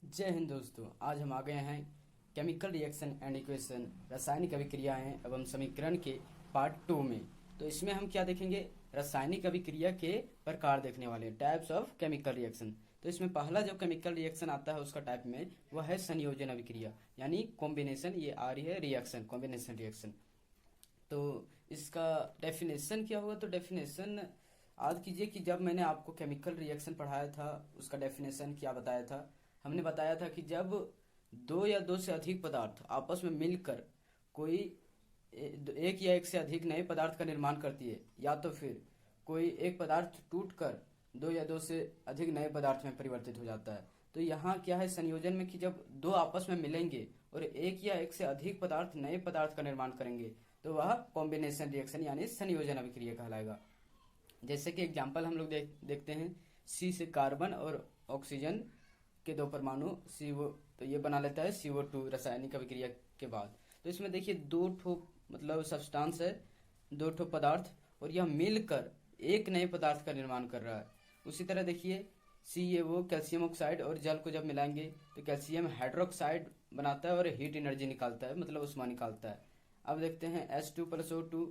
जय हिंद दोस्तों। आज हम आ गए हैं केमिकल रिएक्शन एंड इक्वेशन रासायनिक अभिक्रियाएं एवं समीकरण के पार्ट 2 में। तो इसमें हम क्या देखेंगे, रासायनिक अभिक्रिया के प्रकार देखने वाले हैं, टाइप्स ऑफ केमिकल रिएक्शन। तो इसमें पहला जो केमिकल रिएक्शन आता है उसका टाइप में वह है संयोजन अभिक्रिया, यानी कॉम्बिनेशन। ये आ रही है रिएक्शन, कॉम्बिनेशन रिएक्शन। तो इसका डेफिनेशन क्या हुआ, तो डेफिनेशन याद कीजिए कि जब मैंने आपको केमिकल रिएक्शन पढ़ाया था उसका डेफिनेशन क्या बताया था। हमने बताया था कि जब दो या दो से अधिक पदार्थ आपस में मिलकर कोई एक या एक से अधिक नए पदार्थ का निर्माण करती है, या तो फिर कोई एक पदार्थ टूटकर दो या दो से अधिक नए पदार्थ में परिवर्तित हो जाता है। तो यहाँ क्या है संयोजन में कि जब दो आपस में मिलेंगे और एक या एक से अधिक पदार्थ नए पदार्थ का निर्माण करेंगे तो वह कॉम्बिनेशन रिएक्शन यानी संयोजन अभिक्रिया कहलाएगा। जैसे कि एग्जाम्पल हम लोग देखते हैं, सी से कार्बन और ऑक्सीजन के दो परमाणु CO, तो ये बना लेता है CO2 रासायनिक अभिक्रिया के बाद। तो इसमें देखिए दो ठो मतलब सब्सटेंस है, दो ठो पदार्थ, और यह मिलकर एक नए पदार्थ का निर्माण कर रहा है। उसी तरह देखिए CaO कैल्शियम ऑक्साइड और जल को जब मिलाएंगे तो कैल्शियम हाइड्रोक्साइड बनाता है और हीट एनर्जी निकालता है, मतलब ऊष्मा निकालता है। अब देखते हैं H2+O2,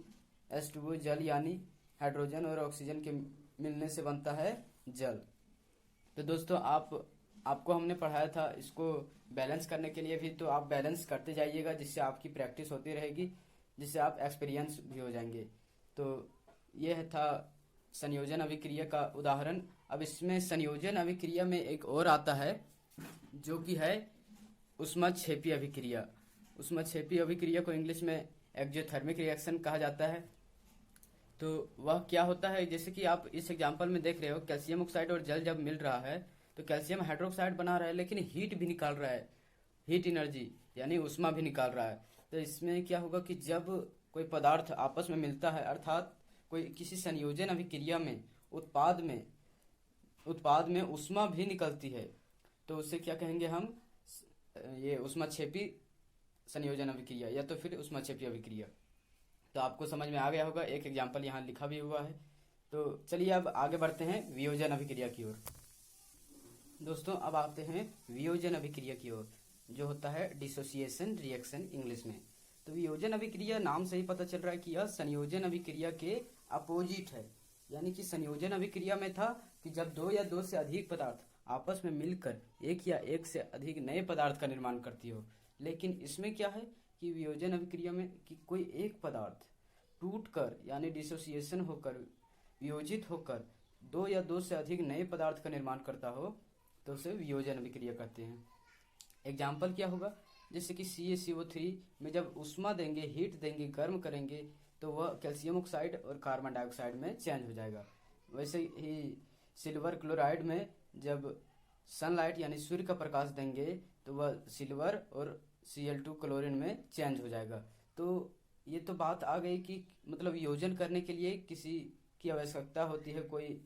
H2O जल यानी हाइड्रोजन और ऑक्सीजन के मिलने से बनता है जल। तो दोस्तों आपको हमने पढ़ाया था इसको बैलेंस करने के लिए भी, तो आप बैलेंस करते जाइएगा जिससे आपकी प्रैक्टिस होती रहेगी, जिससे आप एक्सपीरियंस भी हो जाएंगे। तो यह था संयोजन अभिक्रिया का उदाहरण। अब इसमें संयोजन अभिक्रिया में एक और आता है जो कि है ऊष्माक्षेपी अभिक्रिया। ऊष्माक्षेपी अभिक्रिया को इंग्लिश में एक्सोथर्मिक रिएक्शन कहा जाता है। तो वह क्या होता है, जैसे कि आप इस एग्जांपल में देख रहे हो, कैल्शियम ऑक्साइड और जल जब मिल रहा है तो कैल्शियम हाइड्रोक्साइड बना रहा है लेकिन हीट भी निकाल रहा है, हीट एनर्जी यानी ऊष्मा भी निकाल रहा है। तो इसमें क्या होगा कि जब कोई पदार्थ आपस में मिलता है, अर्थात कोई किसी संयोजन अभिक्रिया में उत्पाद में ऊष्मा भी निकलती है, तो उससे क्या कहेंगे हम, ये ऊष्माक्षेपी संयोजन अभिक्रिया या तो फिर ऊष्माक्षेपी अभिक्रिया। तो आपको समझ में आ गया होगा, एक एग्जाम्पल यहाँ लिखा भी हुआ है। तो चलिए अब आगे बढ़ते हैं वियोजन अभिक्रिया की ओर। दोस्तों अब आते हैं वियोजन अभिक्रिया की ओर, जो होता है डिसोसिएशन रिएक्शन इंग्लिश में। तो वियोजन अभिक्रिया नाम से ही पता चल रहा है कि यह संयोजन अभिक्रिया के अपोजिट है। यानी कि संयोजन अभिक्रिया में था कि जब दो या दो से अधिक पदार्थ आपस में मिलकर एक या एक से अधिक नए पदार्थ का निर्माण करती हो, लेकिन इसमें क्या है कि वियोजन अभिक्रिया में कि कोई एक पदार्थ टूटकर यानी डिसोसिएशन होकर वियोजित होकर दो या दो से अधिक नए पदार्थ का निर्माण करता हो तो उसे वियोजन अभिक्रिया कहते हैं। एग्जाम्पल क्या होगा, जैसे कि CaCO3 में जब ऊष्मा देंगे, हीट देंगे, गर्म करेंगे तो वह कैल्शियम ऑक्साइड और कार्बन डाइऑक्साइड में चेंज हो जाएगा। वैसे ही सिल्वर क्लोराइड में जब सनलाइट यानी सूर्य का प्रकाश देंगे तो वह सिल्वर और Cl2 क्लोरीन में चेंज हो जाएगा। तो ये तो बात आ गई कि मतलब वियोजन करने के लिए किसी की आवश्यकता होती है, कोई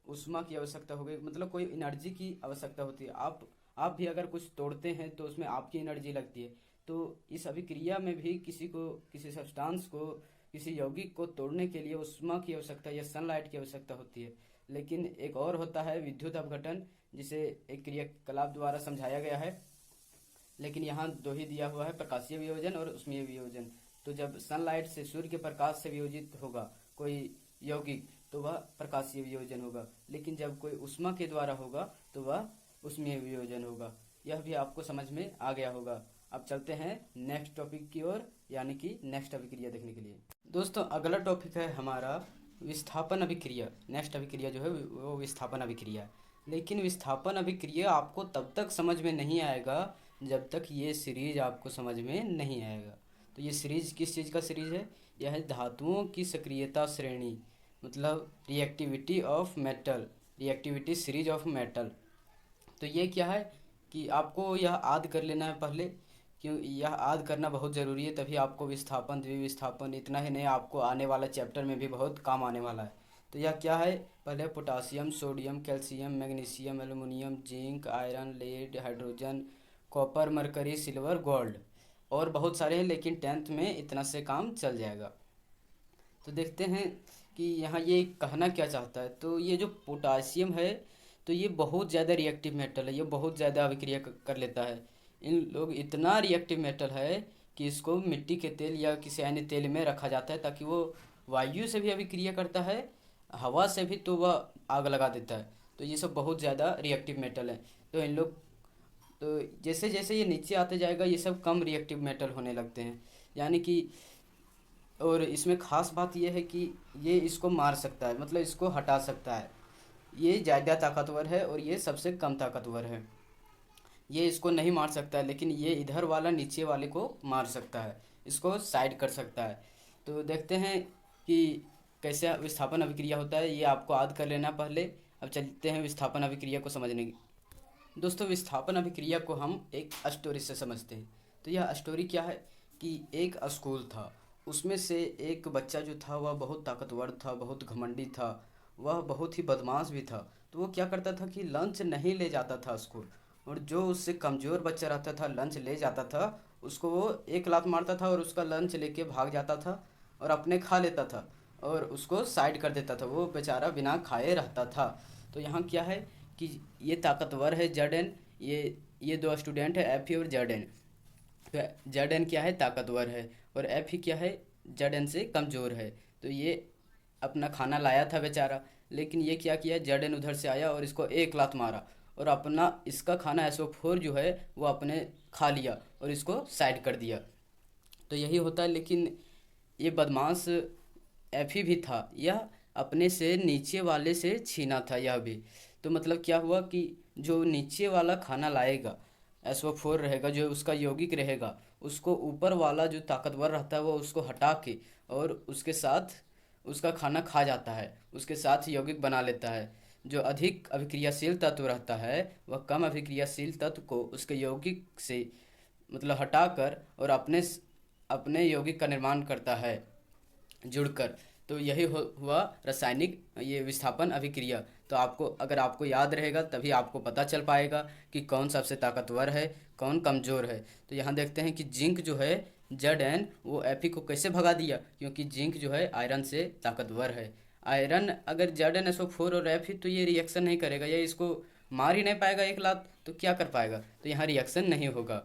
ऊष्मा की आवश्यकता हो गई, मतलब कोई एनर्जी की आवश्यकता होती है। आप भी अगर कुछ तोड़ते हैं तो उसमें आपकी एनर्जी लगती है। तो इस अभिक्रिया में भी किसी सब्सटेंस को, किसी यौगिक को तोड़ने के लिए ऊष्मा की आवश्यकता या सनलाइट की आवश्यकता होती है। लेकिन एक और होता है विद्युत अपघटन, जिसे एक क्रियाकलाप द्वारा समझाया गया है, लेकिन यहाँ दो ही दिया हुआ है, प्रकाशीय वियोजन और ऊष्मीय वियोजन। तो जब सनलाइट से, सूर्य के प्रकाश से वियोजित होगा कोई यौगिक तो वह प्रकाशीय वियोजन होगा, लेकिन जब कोई ऊष्मा के द्वारा होगा तो वह ऊष्मीय वियोजन होगा। यह भी आपको समझ में आ गया होगा। अब चलते हैं नेक्स्ट टॉपिक की ओर, यानी कि नेक्स्ट अभिक्रिया देखने के लिए। दोस्तों अगला टॉपिक है हमारा विस्थापन अभिक्रिया। नेक्स्ट अभिक्रिया जो है वो विस्थापन अभिक्रिया है। लेकिन विस्थापन अभिक्रिया आपको तब तक समझ में नहीं आएगा जब तक ये सीरीज आपको समझ में नहीं आएगा। तो ये सीरीज किस चीज़ का सीरीज है, यह है धातुओं की सक्रियता श्रेणी, मतलब reactivity of metal, reactivity series of metal. तो ये क्या है कि आपको यह याद कर लेना है पहले, क्यों यह याद करना बहुत ज़रूरी है, तभी आपको विस्थापन, द्विविस्थापन, इतना ही नहीं आपको आने वाला चैप्टर में भी बहुत काम आने वाला है। तो यह क्या है, पहले potassium, sodium, calcium, magnesium, aluminium, zinc, iron, lead, hydrogen, copper, mercury, silver, gold, और बहुत सारे हैं, लेकिन 10th में इतना से काम चल जाएगा। तो देखते हैं कि यहाँ ये कहना क्या चाहता है। तो ये जो पोटासियम है तो ये बहुत ज़्यादा रिएक्टिव मेटल है, ये बहुत ज़्यादा अभिक्रिया कर लेता है। इन लोग इतना रिएक्टिव मेटल है कि इसको मिट्टी के तेल या किसी अन्य तेल में रखा जाता है ताकि वो वायु से भी अभिक्रिया करता है, हवा से भी, तो वह आग लगा देता है। तो ये सब बहुत ज़्यादा रिएक्टिव मेटल है। तो इन लोग, तो जैसे जैसे ये नीचे आते जाएगा ये सब कम रिएक्टिव मेटल होने लगते हैं, यानी कि, और इसमें ख़ास बात यह है कि ये इसको मार सकता है, मतलब इसको हटा सकता है। ये ज़्यादा ताकतवर है और ये सबसे कम ताकतवर है। ये इसको नहीं मार सकता है, लेकिन ये इधर वाला नीचे वाले को मार सकता है, इसको साइड कर सकता है। तो देखते हैं कि कैसे विस्थापन अभिक्रिया होता है, ये आपको याद कर लेना पहले। अब चलते हैं विस्थापन अभिक्रिया को समझने की। दोस्तों, विस्थापन अभिक्रिया को हम एक स्टोरी से समझते हैं। तो यह स्टोरी क्या है कि एक स्कूल था, उसमें से एक बच्चा जो था वह बहुत ताकतवर था, बहुत घमंडी था, वह बहुत ही बदमाश भी था। तो वो क्या करता था कि लंच नहीं ले जाता था स्कूल, और जो उससे कमज़ोर बच्चा रहता था लंच ले जाता था उसको वो एक लात मारता था और उसका लंच लेके भाग जाता था और अपने खा लेता था और उसको साइड कर देता था, वो बेचारा बिना खाए रहता था। तो यहाँ क्या है कि ये ताकतवर है जर्डन, ये दो स्टूडेंट है एफी और जर्डन। तो जर्डन क्या है, ताकतवर है, और एफी क्या है, जर्डन से कमज़ोर है। तो ये अपना खाना लाया था बेचारा, लेकिन ये क्या किया, जर्डन उधर से आया और इसको एक लात मारा और अपना इसका खाना SO4 जो है वो अपने खा लिया और इसको साइड कर दिया। तो यही होता है। लेकिन ये बदमाश एफी भी था, यह अपने से नीचे वाले से छीना था यह भी। तो मतलब क्या हुआ कि जो नीचे वाला खाना लाएगा, SO4 रहेगा, जो उसका यौगिक रहेगा, उसको ऊपर वाला जो ताकतवर रहता है वो उसको हटा के और उसके साथ उसका खाना खा जाता है, उसके साथ यौगिक बना लेता है। जो अधिक अभिक्रियाशील तत्व रहता है वह कम अभिक्रियाशील तत्व को उसके यौगिक से मतलब हटाकर और अपने यौगिक का निर्माण करता है जुड़कर। तो यही हुआ रासायनिक ये विस्थापन अभिक्रिया। तो अगर आपको याद रहेगा तभी आपको पता चल पाएगा कि कौन सबसे ताकतवर है, कौन कमज़ोर है। तो यहाँ देखते हैं कि जिंक जो है Zn वो Fe को कैसे भगा दिया, क्योंकि जिंक जो है आयरन से ताकतवर है। आयरन अगर ZnSO4 और Fe, तो ये रिएक्शन नहीं करेगा, ये इसको मार ही नहीं पाएगा एक लात, तो क्या कर पाएगा, तो यहाँ रिएक्शन नहीं होगा।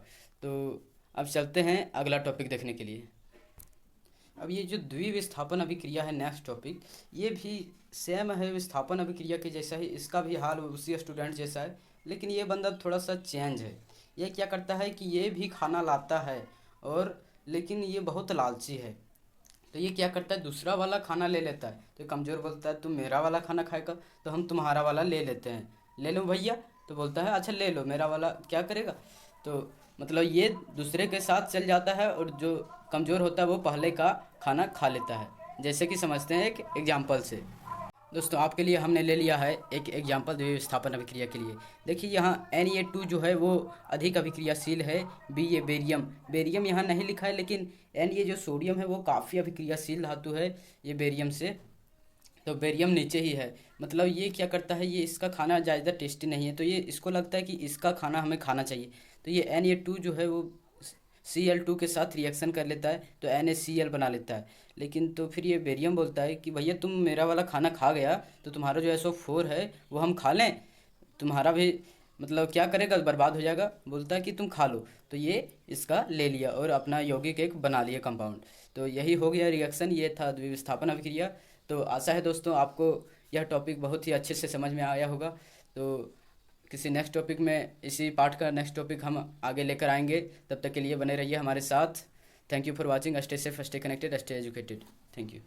तो अब चलते हैं अगला टॉपिक देखने के लिए। अब ये जो द्विविस्थापन अभिक्रिया है नेक्स्ट टॉपिक, ये भी सेम है विस्थापन अभिक्रिया के जैसा ही, इसका भी हाल उसी स्टूडेंट जैसा है, लेकिन ये बंदा थोड़ा सा चेंज है। ये क्या करता है कि ये भी खाना लाता है और लेकिन ये बहुत लालची है। तो ये क्या करता है, दूसरा वाला खाना ले लेता है। तो कमज़ोर बोलता है तुम मेरा वाला खाना खाएगा तो हम तुम्हारा वाला ले लेते हैं, ले लो भैया। तो बोलता है अच्छा ले लो, मेरा वाला क्या करेगा। तो मतलब ये दूसरे के साथ चल जाता है और जो कमज़ोर होता है वो पहले का खाना खा लेता है। जैसे कि समझते हैं एक एग्जाम्पल से। दोस्तों, आपके लिए हमने ले लिया है एक एग्जाम्पल द्विविस्थापन अभिक्रिया के लिए। देखिए यहाँ Na2 जो है वो अधिक अभिक्रियाशील है, बी ये बेरियम यहाँ नहीं लिखा है, लेकिन N ये जो सोडियम है वो काफ़ी अभिक्रियाशील धातु है ये बेरियम से। तो बेरियम नीचे ही है, मतलब ये क्या करता है, ये इसका खाना ज़्यादा टेस्टी नहीं है, तो ये इसको लगता है कि इसका खाना हमें खाना चाहिए। तो ये Na2 जो है वो Cl2 के साथ रिएक्शन कर लेता है तो NaCl बना लेता है। लेकिन तो फिर ये बेरियम बोलता है कि भैया तुम मेरा वाला खाना खा गया तो तुम्हारा जो SO4 है वो हम खा लें, तुम्हारा भी मतलब क्या करेगा, बर्बाद हो जाएगा। बोलता है कि तुम खा लो। तो ये इसका ले लिया और अपना यौगिक एक बना लिया कंपाउंड। तो यही हो गया रिएक्शन, ये था द्विविस्थापन अभिक्रिया। तो आशा है दोस्तों आपको यह टॉपिक बहुत ही अच्छे से समझ में आया होगा। तो किसी नेक्स्ट टॉपिक में, इसी पार्ट का नेक्स्ट टॉपिक हम आगे लेकर आएंगे। तब तक के लिए बने रहिए हमारे साथ। Thank you for watching. Stay safe, stay connected, stay educated. Thank you.